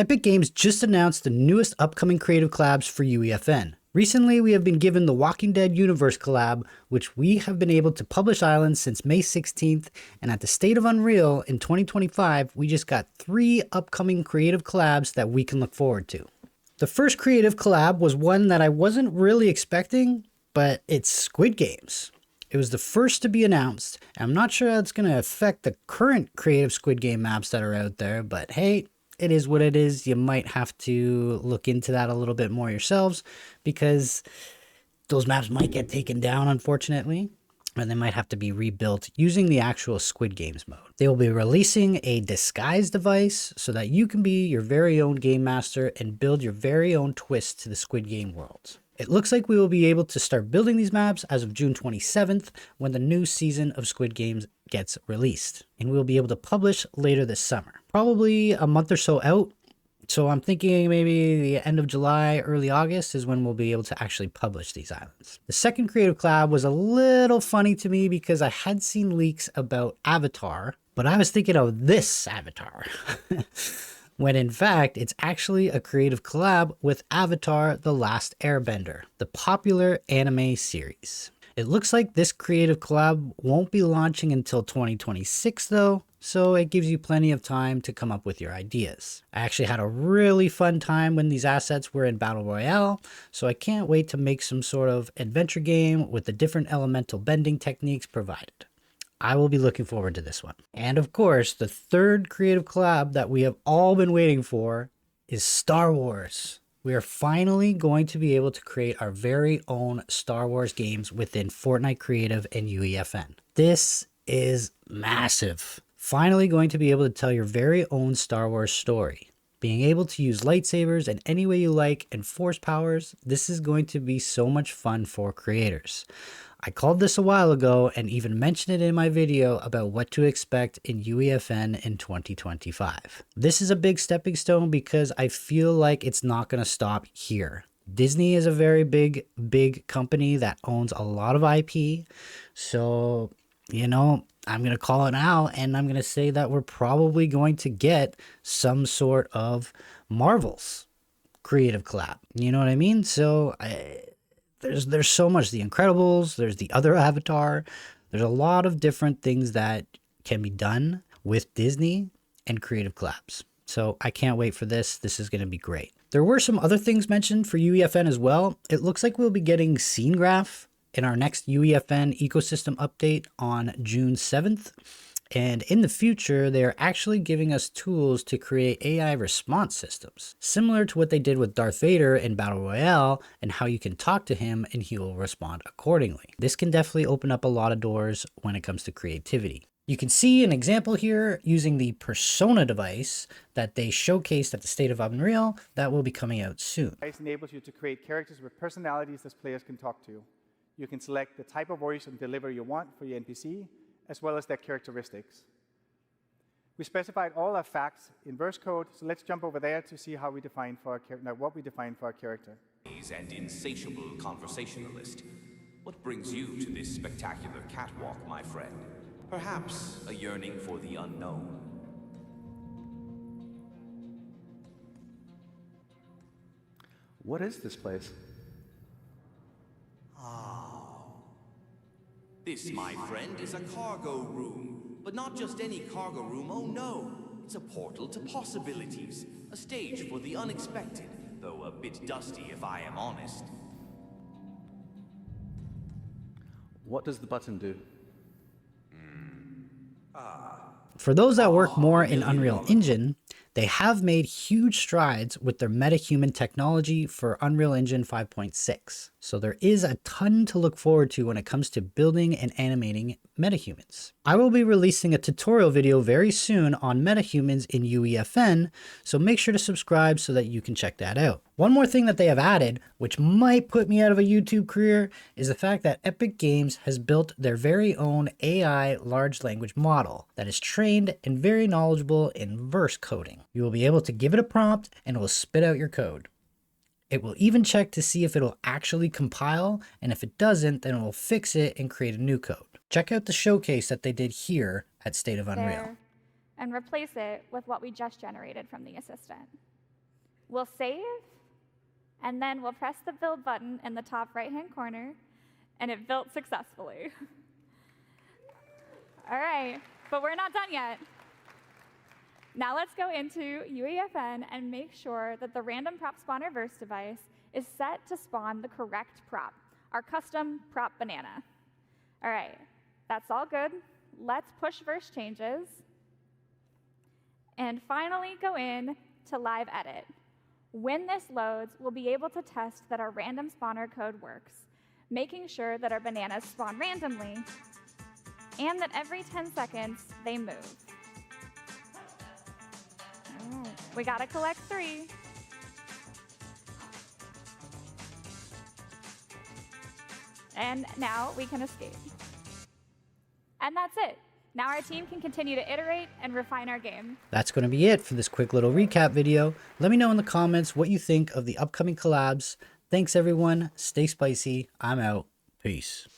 Epic Games just announced the newest upcoming creative collabs for UEFN. Recently, we have been given the Walking Dead Universe collab, which we have been able to publish islands since May 16th, and at the State of Unreal in 2025, we just got 3 upcoming creative collabs that we can look forward to. The first creative collab was one that I wasn't really expecting, but it's Squid Games. It was the first to be announced, and I'm not sure how it's going to affect the current creative Squid Game maps that are out there, but hey, it is what it is. You might have to look into that a little bit more yourselves because those maps might get taken down, unfortunately, and they might have to be rebuilt using the actual Squid Games mode. They will be releasing a disguise device so that you can be your very own game master and build your very own twist to the Squid Game world. It looks like we will be able to start building these maps as of June 27th when the new season of Squid Games gets released, and we'll be able to publish later this summer. Probably a month or so out, so I'm thinking maybe the end of July, early August is when we'll be able to actually publish these islands. The second creative collab was a little funny to me because I had seen leaks about Avatar, but I was thinking of this Avatar. When in fact, it's actually a creative collab with Avatar: The Last Airbender, the popular anime series. It looks like this creative collab won't be launching until 2026 though, so it gives you plenty of time to come up with your ideas. I actually had a really fun time when these assets were in Battle Royale, so I can't wait to make some sort of adventure game with the different elemental bending techniques provided. I will be looking forward to this one. And of course, the third creative collab that we have all been waiting for is Star Wars. We are finally going to be able to create our very own Star Wars games within Fortnite Creative and UEFN. This is massive. Finally going to be able to tell your very own Star Wars story. Being able to use lightsabers in any way you like and force powers, this is going to be so much fun for creators. I called this a while ago and even mentioned it in my video about what to expect in UEFN in 2025. This is a big stepping stone because I feel like it's not going to stop here. Disney is a very big company that owns a lot of IP. So, you know, I'm going to call it out and I'm going to say that we're probably going to get some sort of Marvel's creative collab. You know what I mean? So there's so much. The Incredibles, there's the other Avatar. There's a lot of different things that can be done with Disney and creative collabs. So I can't wait for this. This is going to be great. There were some other things mentioned for UEFN as well. It looks like we'll be getting Scene Graph in our next UEFN ecosystem update on June 7th. And in the future, they are actually giving us tools to create AI response systems, similar to what they did with Darth Vader in Battle Royale and how you can talk to him and he will respond accordingly. This can definitely open up a lot of doors when it comes to creativity. You can see an example here using the Persona device that they showcased at the State of Unreal that will be coming out soon. It enables you to create characters with personalities that players can talk to. You can select the type of voice and delivery you want for your NPC, as well as their characteristics. We specified all our facts in verse code, so let's jump over there to see how we define for our what we define for our character. And insatiable conversationalist. What brings you to this spectacular catwalk, my friend? Perhaps a yearning for the unknown. What is this place? This, my friend, is a cargo room. But not just any cargo room, oh no. It's a portal to possibilities. A stage for the unexpected, though a bit dusty if I am honest. What does the button do? For those that work more in Unreal Engine, they have made huge strides with their metahuman technology for Unreal Engine 5.6. So there is a ton to look forward to when it comes to building and animating metahumans. I will be releasing a tutorial video very soon on metahumans in UEFN, so make sure to subscribe so that you can check that out. One more thing that they have added, which might put me out of a YouTube career, is the fact that Epic Games has built their very own AI large language model that is trained and very knowledgeable in verse coding. You will be able to give it a prompt and it will spit out your code. It will even check to see if it'll actually compile, and if it doesn't, then it will fix it and create a new code. Check out the showcase that they did here at State of Unreal. And replace it with what we just generated from the assistant. We'll save, and then we'll press the build button in the top right-hand corner, and it built successfully. All right, but we're not done yet. Now let's go into UEFN and make sure that the random prop spawner verse device is set to spawn the correct prop, our custom prop banana. All right, that's all good. Let's push verse changes. And finally go in to live edit. When this loads, we'll be able to test that our random spawner code works, making sure that our bananas spawn randomly and that every 10 seconds they move. All right, we gotta collect 3. And now we can escape. And that's it. Now our team can continue to iterate and refine our game. That's going to be it for this quick little recap video. Let me know in the comments what you think of the upcoming collabs. Thanks everyone. Stay spicy. I'm out. Peace.